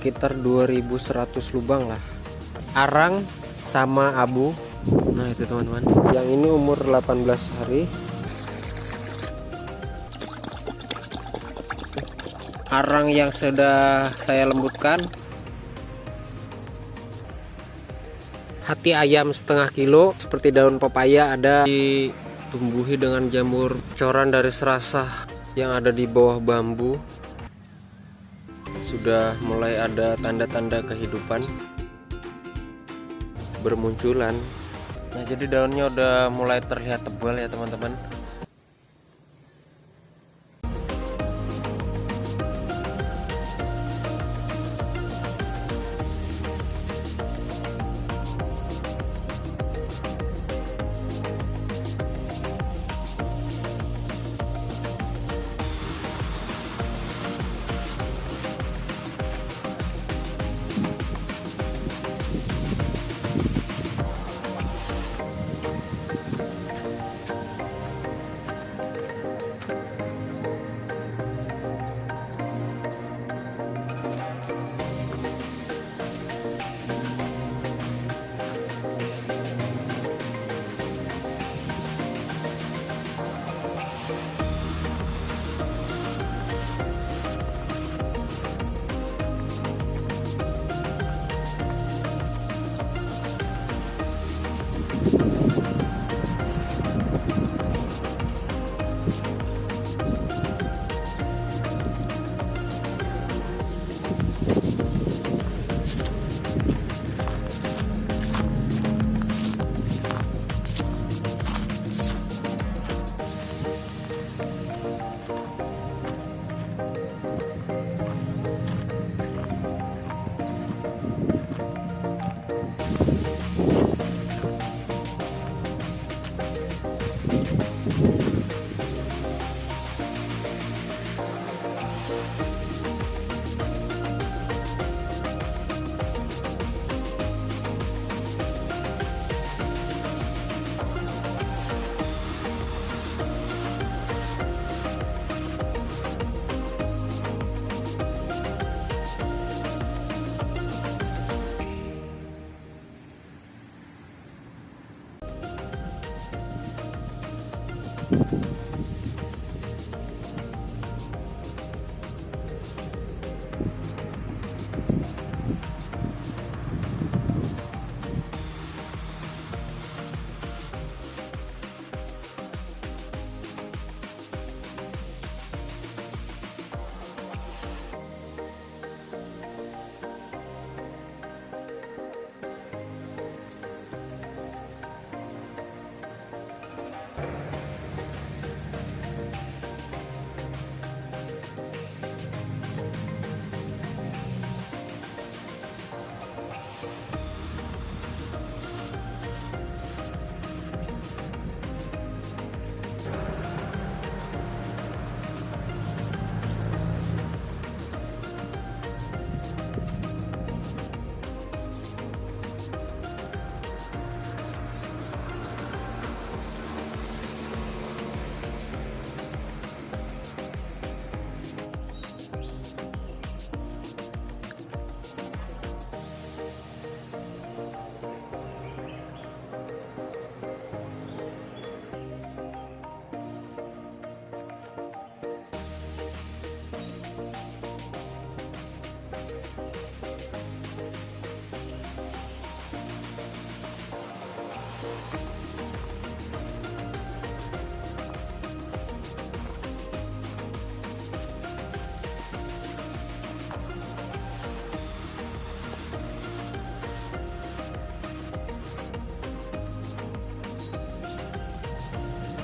sekitar 2100 lubang lah, arang sama abu. Nah itu teman-teman, yang ini umur 18 hari, arang yang sudah saya lembutkan, hati ayam setengah kilo, seperti daun pepaya ada, ditumbuhi dengan jamur coran dari serasah yang ada di bawah bambu. Sudah mulai ada tanda-tanda kehidupan bermunculan. Nah jadi daunnya udah mulai terlihat tebal ya teman-teman.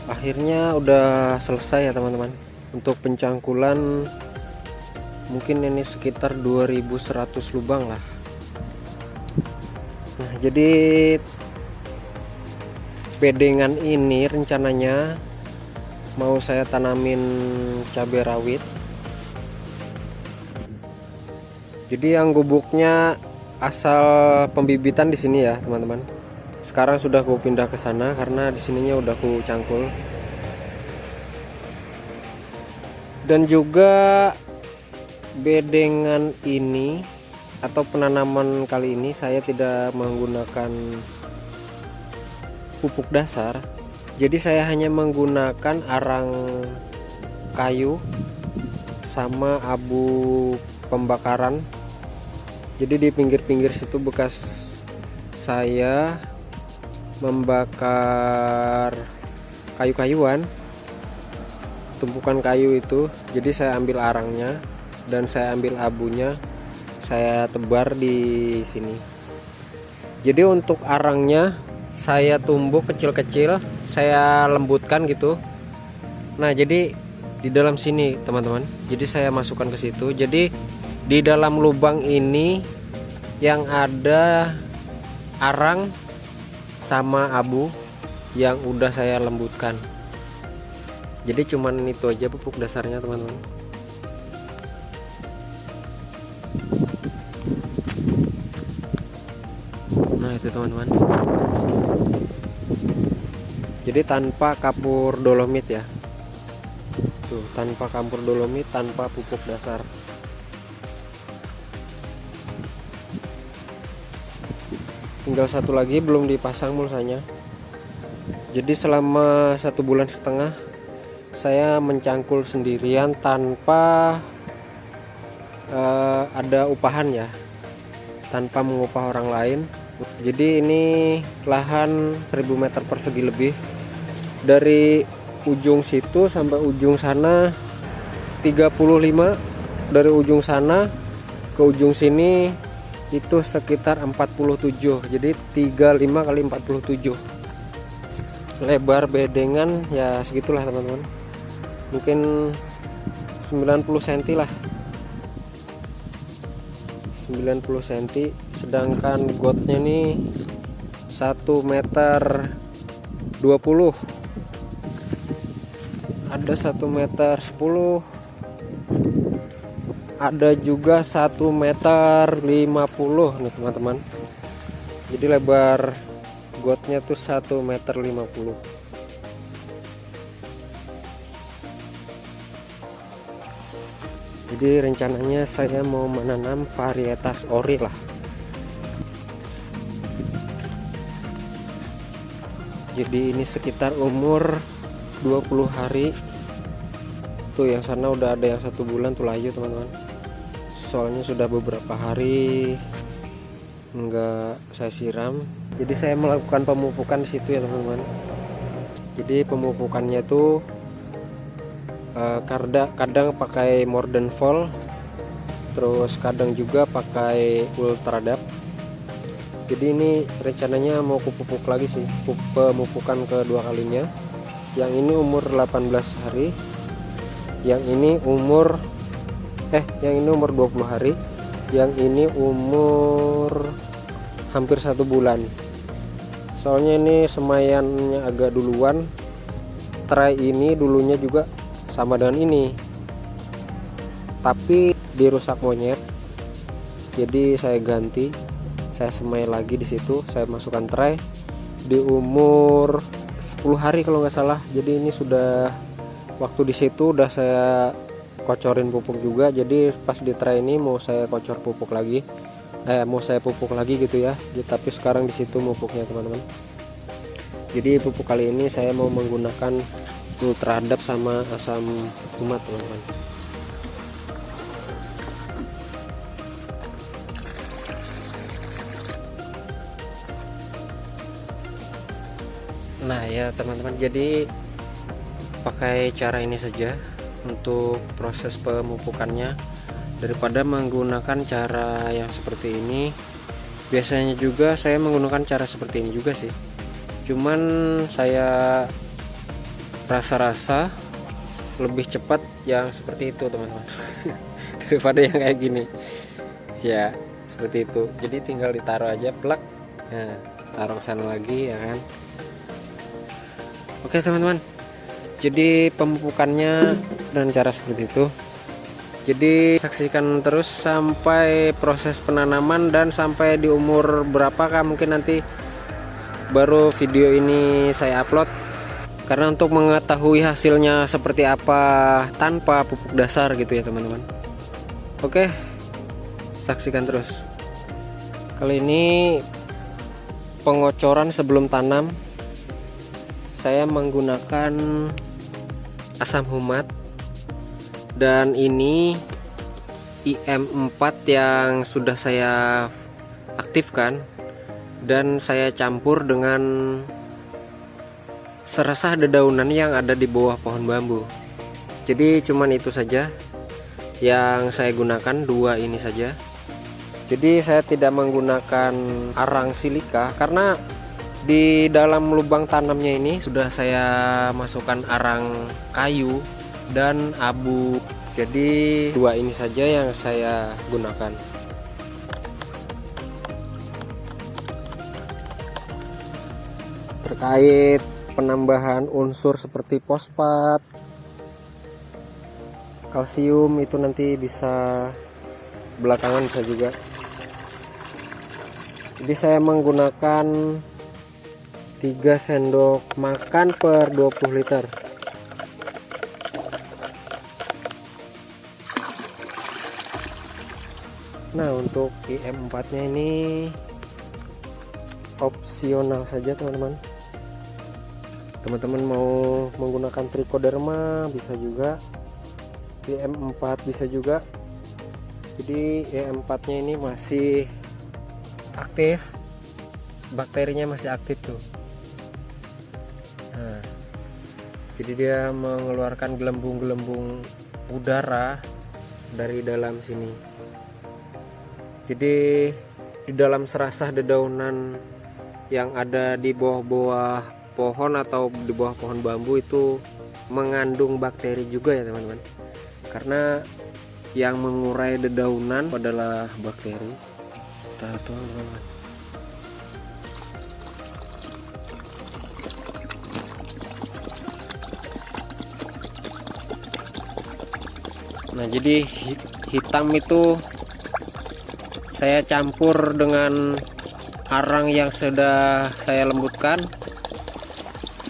Akhirnya udah selesai ya teman-teman. Untuk pencangkulan mungkin ini sekitar 2100 lubang lah. Nah jadi bedengan ini rencananya mau saya tanamin cabai rawit. Jadi yang gubuknya asal pembibitan di sini ya teman-teman. Sekarang sudah aku pindah ke sana karena di sininya udah aku cangkul. Dan juga bedengan ini atau penanaman kali ini saya tidak menggunakan pupuk dasar. Jadi saya hanya menggunakan arang kayu sama abu pembakaran. Jadi di pinggir-pinggir situ bekas saya membakar kayu-kayuan, tumpukan kayu itu. Jadi saya ambil arangnya dan saya ambil abunya, saya tebar di sini. Jadi untuk arangnya saya tumbuk kecil-kecil, saya lembutkan gitu. Nah, jadi di dalam sini teman-teman, jadi saya masukkan ke situ. Jadi di dalam lubang ini yang ada arang sama abu yang udah saya lembutkan. Jadi cuman itu aja pupuk dasarnya teman-teman. Nah itu teman-teman, jadi tanpa kapur dolomit ya, tuh tanpa kapur dolomit, tanpa pupuk dasar. Tinggal satu lagi belum dipasang mulsanya. Jadi selama 1,5 bulan saya mencangkul sendirian tanpa ada upahan ya, tanpa mengupah orang lain. Jadi ini lahan 1000 meter persegi lebih, dari ujung situ sampai ujung sana 35, dari ujung sana ke ujung sini itu sekitar 47. Jadi 35 kali 47. Lebar bedengan ya segitulah teman-teman, mungkin 90 cm lah, 90 cm. Sedangkan gotnya nih 1 meter 20, ada 1 meter 10, ada juga 1 meter 50 nih teman-teman. Jadi lebar gotnya tuh 1 meter 50. Jadi rencananya saya mau menanam varietas ori lah. Jadi ini sekitar umur 20 hari. Tuh yang sana udah ada yang 1 bulan tuh layu teman-teman. Soalnya sudah beberapa hari enggak saya siram. Jadi saya melakukan pemupukan di situ ya teman-teman. Jadi pemupukannya tuh kadang pakai Morden Vol, terus kadang juga pakai Ultradap. Jadi ini rencananya mau kupupuk lagi sih, pemupukan kedua kalinya. Yang ini umur 18 hari, yang ini umur 20 hari, yang ini umur hampir 1 bulan. Soalnya ini semayannya agak duluan. Tray ini dulunya juga sama dengan ini, tapi dirusak monyet. Jadi saya ganti, saya semai lagi di situ, saya masukkan tray di umur 10 hari kalau nggak salah. Jadi ini sudah waktu di situ udah saya kocorin pupuk juga. Jadi pas di tray ini mau saya kocor pupuk lagi, mau saya pupuk lagi gitu ya. Tapi sekarang di situ pupuknya teman-teman. Jadi pupuk kali ini saya mau menggunakan Ultradap sama asam umat teman-teman. Nah ya teman-teman, jadi pakai cara ini saja untuk proses pemupukannya daripada menggunakan cara yang seperti ini. Biasanya juga saya menggunakan cara seperti ini juga sih, cuman saya rasa lebih cepat yang seperti itu teman-teman daripada yang kayak gini ya, seperti itu. Jadi tinggal ditaruh aja plak, nah taruh sana lagi ya kan. Oke teman-teman, jadi pemupukannya dan cara seperti itu. Jadi saksikan terus sampai proses penanaman dan sampai di umur berapakah mungkin nanti baru video ini saya upload. Karena untuk mengetahui hasilnya seperti apa tanpa pupuk dasar gitu ya teman-teman. Oke, saksikan terus. Kali ini pengocoran sebelum tanam, saya menggunakan asam humat, dan ini IM4 yang sudah saya aktifkan dan saya campur dengan seresah dedaunan yang ada di bawah pohon bambu. Jadi cuman itu saja yang saya gunakan, dua ini saja. Jadi saya tidak menggunakan arang silika karena di dalam lubang tanamnya ini sudah saya masukkan arang kayu dan abu. Jadi dua ini saja yang saya gunakan. Terkait penambahan unsur seperti fosfat, kalsium, itu nanti bisa belakangan bisa juga. Jadi saya menggunakan 3 sendok makan per 20 liter. Nah, untuk IM4 nya ini opsional saja teman-teman. Teman-teman mau menggunakan trichoderma bisa juga, IM4 bisa juga. Jadi IM4 nya ini masih aktif, bakterinya masih aktif tuh. Nah, jadi dia mengeluarkan gelembung-gelembung udara dari dalam sini. Jadi di dalam serasah dedaunan yang ada di bawah-bawah pohon atau di bawah pohon bambu itu mengandung bakteri juga ya teman-teman. Karena yang mengurai dedaunan adalah bakteri. Teman-teman. Nah, jadi hitam itu saya campur dengan arang yang sudah saya lembutkan,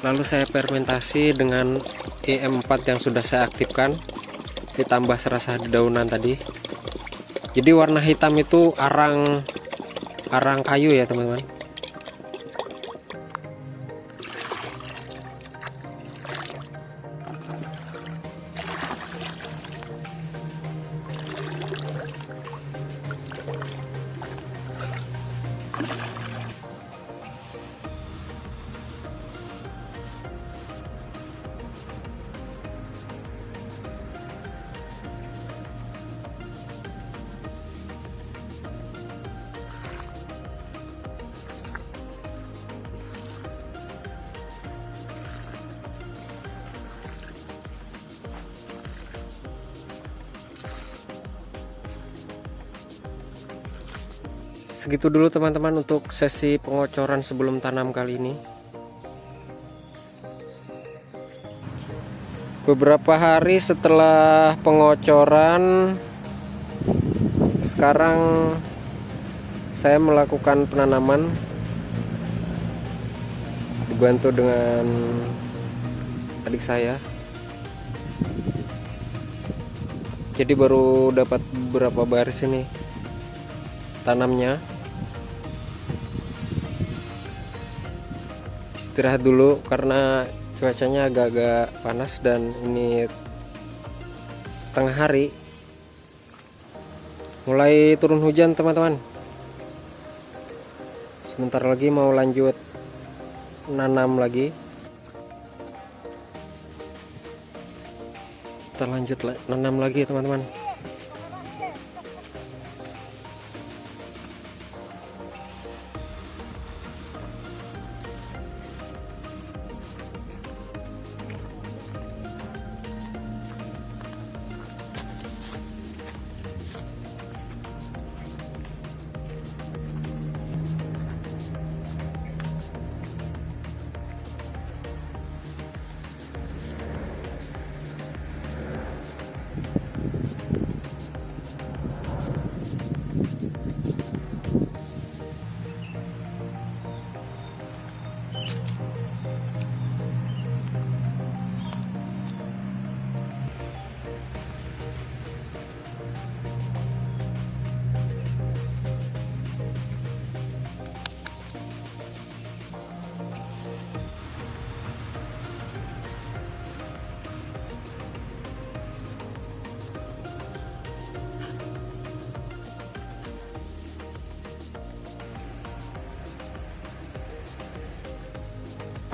lalu saya fermentasi dengan IM4 yang sudah saya aktifkan, ditambah serasah dedaunan tadi. Jadi warna hitam itu arang kayu ya teman-teman. Segitu dulu teman-teman untuk sesi pengocoran sebelum tanam kali ini. Beberapa hari setelah pengocoran, sekarang saya melakukan penanaman dibantu dengan adik saya. Jadi baru dapat beberapa baris ini tanamnya. Istirahat dulu karena cuacanya agak-agak panas dan ini tengah hari, mulai turun hujan teman-teman. Sebentar lagi mau lanjut nanam lagi. Kita lanjut nanam lagi teman-teman.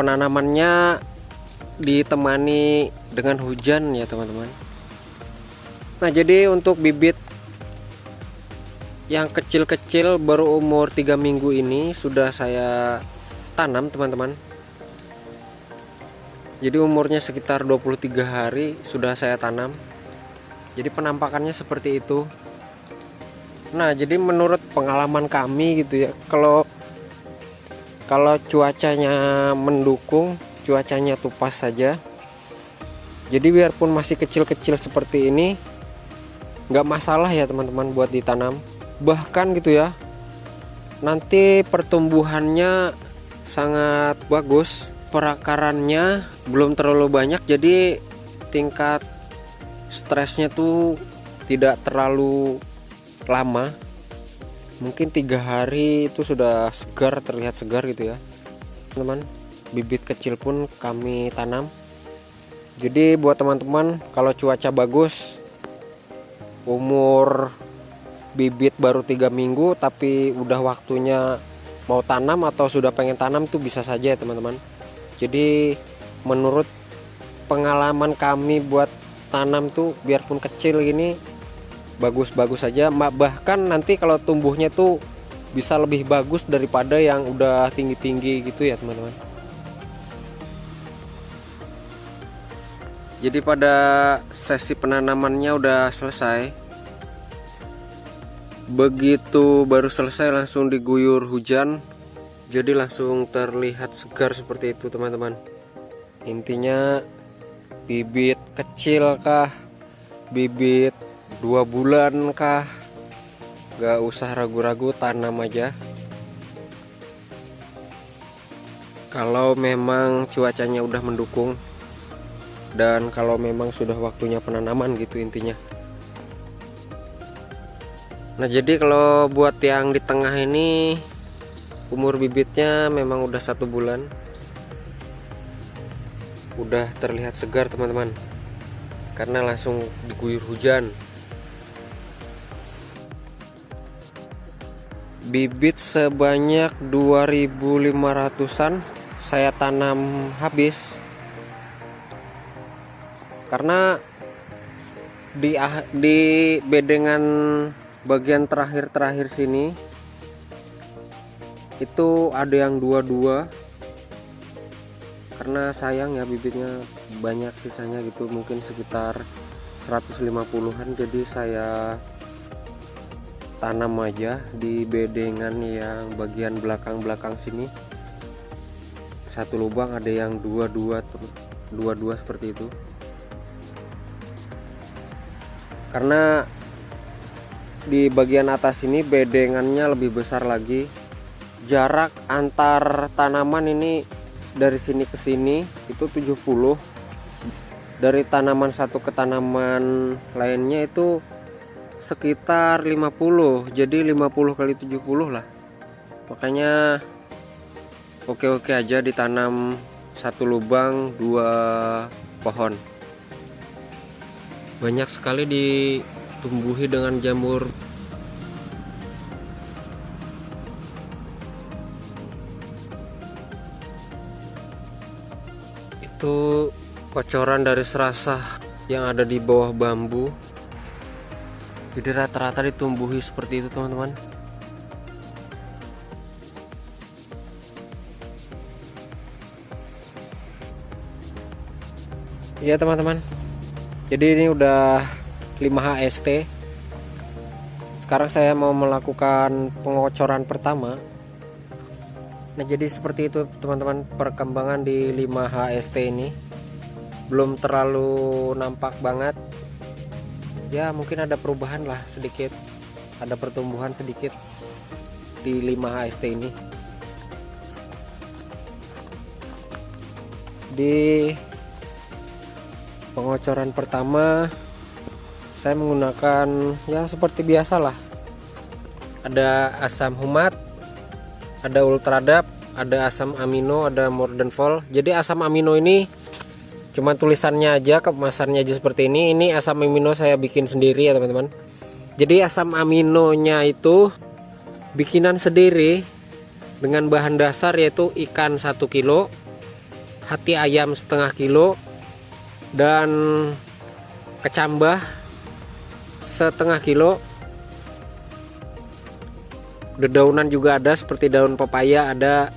penanamannya ditemani dengan hujan ya teman-teman. Nah, jadi untuk bibit yang kecil-kecil baru umur 3 minggu ini sudah saya tanam teman-teman. Jadi umurnya sekitar 23 hari sudah saya tanam. Jadi penampakannya seperti itu. Nah, jadi menurut pengalaman kami gitu ya, kalau cuacanya mendukung, cuacanya tuh pas saja, jadi biarpun masih kecil-kecil seperti ini nggak masalah ya teman-teman buat ditanam. Bahkan gitu ya, nanti pertumbuhannya sangat bagus, perakarannya belum terlalu banyak, jadi tingkat stresnya tuh tidak terlalu lama. Mungkin 3 hari itu sudah segar, terlihat segar gitu ya teman-teman. Bibit kecil pun kami tanam. Jadi buat teman-teman, kalau cuaca bagus, umur bibit baru 3 minggu tapi udah waktunya mau tanam atau sudah pengen tanam tuh bisa saja ya teman-teman. Jadi menurut pengalaman kami buat tanam tuh biarpun kecil gini bagus-bagus saja, bahkan nanti kalau tumbuhnya tuh bisa lebih bagus daripada yang udah tinggi-tinggi gitu ya teman-teman. Jadi pada sesi penanamannya udah selesai. Begitu baru selesai langsung diguyur hujan, jadi langsung terlihat segar seperti itu teman-teman. Intinya bibit kecil kah, bibit 2 bulan kah, gak usah ragu-ragu, tanam aja. Kalau memang cuacanya udah mendukung dan kalau memang sudah waktunya penanaman gitu intinya. Nah, jadi kalau buat yang di tengah ini umur bibitnya memang udah 1 bulan, udah terlihat segar teman-teman, karena langsung diguyur hujan. Bibit sebanyak 2.500-an saya tanam habis, karena di bedengan bagian terakhir sini itu ada yang 2-2, karena sayang ya bibitnya banyak sisanya gitu, mungkin sekitar 150-an. Jadi saya tanam aja di bedengan yang bagian belakang sini. Satu lubang ada yang 2-2 seperti itu, karena di bagian atas ini bedengannya lebih besar lagi. Jarak antar tanaman ini dari sini ke sini itu 70. Dari tanaman satu ke tanaman lainnya itu sekitar 50. Jadi 50 kali 70 lah. Makanya oke-oke aja ditanam satu lubang 2 pohon. Banyak sekali ditumbuhi dengan jamur. Itu kocoran dari serasah yang ada di bawah bambu. Jadi rata-rata ditumbuhi seperti itu teman-teman. Iya teman-teman, jadi ini udah 5 HST. Sekarang saya mau melakukan pengocoran pertama. Nah, jadi seperti itu teman-teman perkembangan di 5 HST ini. Belum terlalu nampak banget. Ya mungkin ada perubahan lah sedikit, ada pertumbuhan sedikit di 5 HST ini. Di pengocoran pertama saya menggunakan ya seperti biasa lah, ada asam humat, ada ultradap, ada asam amino, ada mordenfol. Jadi asam amino ini cuma tulisannya aja, kemasannya aja seperti ini. Ini asam amino saya bikin sendiri ya teman-teman. Jadi asam aminonya itu bikinan sendiri dengan bahan dasar yaitu ikan 1 kilo, hati ayam setengah kilo, dan kecambah setengah kilo. Dedaunan juga ada, seperti daun pepaya ada,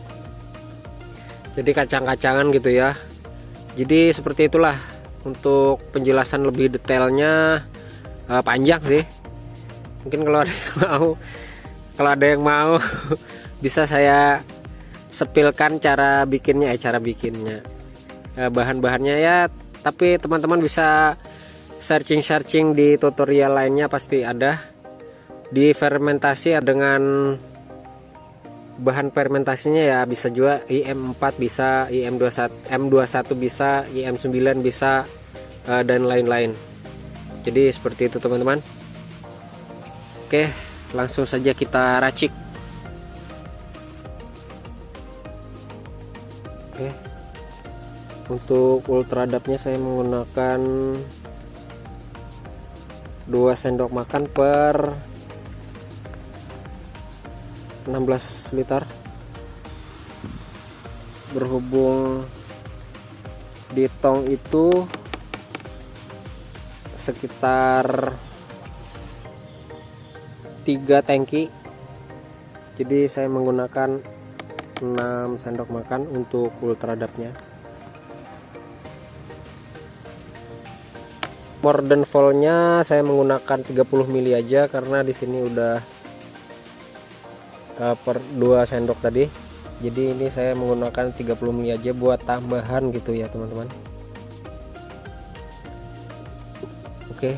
jadi kacang-kacangan gitu ya. Jadi seperti itulah. Untuk penjelasan lebih detailnya panjang sih, mungkin kalau ada yang mau bisa saya sepilkan cara bikinnya, bahan-bahannya ya. Tapi teman-teman bisa searching di tutorial lainnya, pasti ada. Di fermentasi dengan bahan fermentasinya ya bisa juga IM4 bisa, M21 bisa, IM9 bisa, dan lain-lain. Jadi seperti itu teman-teman. Oke, langsung saja kita racik. Oke, untuk ultradapnya saya menggunakan 2 sendok makan per 16 liter. Berhubung di tong itu sekitar 3 tangki, jadi saya menggunakan 6 sendok makan untuk ultradapnya. Morden voltnya saya menggunakan 30 mili aja, karena di sini udah per 2 sendok tadi, jadi ini saya menggunakan 30 mili aja buat tambahan gitu ya teman-teman. Oke,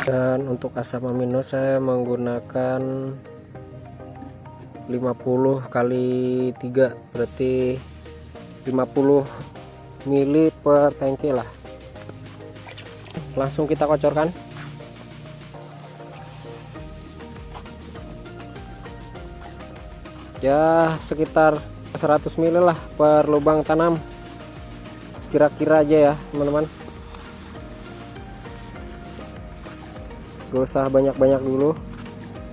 dan untuk asam amino saya menggunakan 50 kali 3, berarti 50 mili per tangki lah. Langsung kita kocorkan. Ya sekitar 100 mili lah per lubang tanam, kira-kira aja ya teman-teman. Gak usah banyak-banyak dulu,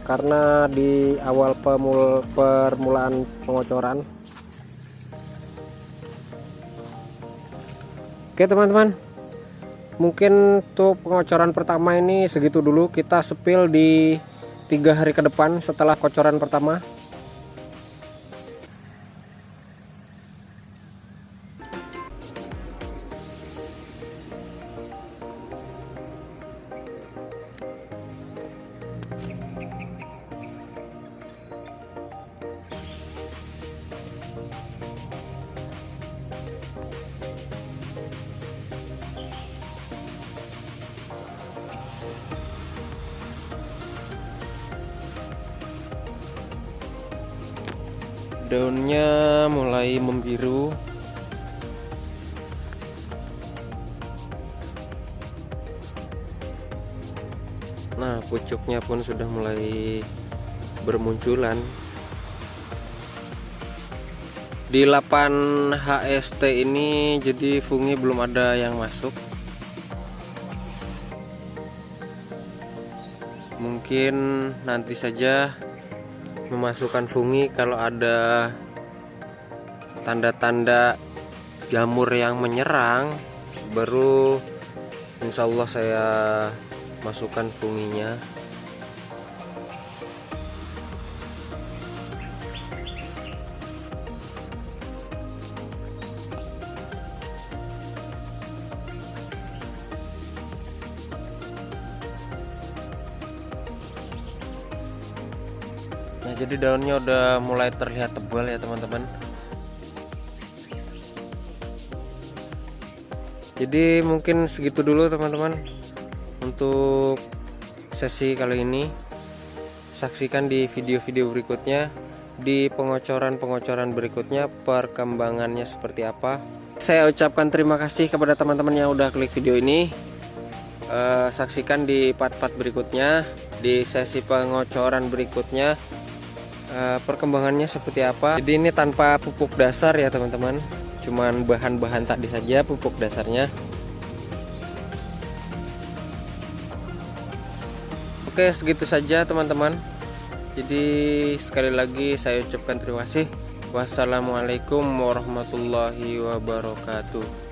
karena di awal permulaan pengocoran. Oke teman-teman, mungkin untuk pengocoran pertama ini segitu dulu. Kita sepil di 3 hari ke depan setelah kocoran pertama. Daunnya mulai membiru. Nah, pucuknya pun sudah mulai bermunculan. Di 8 HST ini jadi fungi belum ada yang masuk. Mungkin nanti saja memasukkan fungi kalau ada tanda-tanda jamur yang menyerang, baru insya Allah saya masukkan funginya. Nah, jadi daunnya udah mulai terlihat tebal ya teman-teman. Jadi mungkin segitu dulu teman-teman untuk sesi kali ini. Saksikan di video-video berikutnya, di pengocoran-pengocoran berikutnya perkembangannya seperti apa. Saya ucapkan terima kasih kepada teman-teman yang udah klik video ini. Saksikan di part-part berikutnya. di sesi pengocoran berikutnya perkembangannya seperti apa. Jadi ini tanpa pupuk dasar ya teman-teman, cuman bahan-bahan tadi saja pupuk dasarnya. Oke, segitu saja teman-teman. Jadi sekali lagi saya ucapkan terima kasih. Wassalamualaikum warahmatullahi wabarakatuh.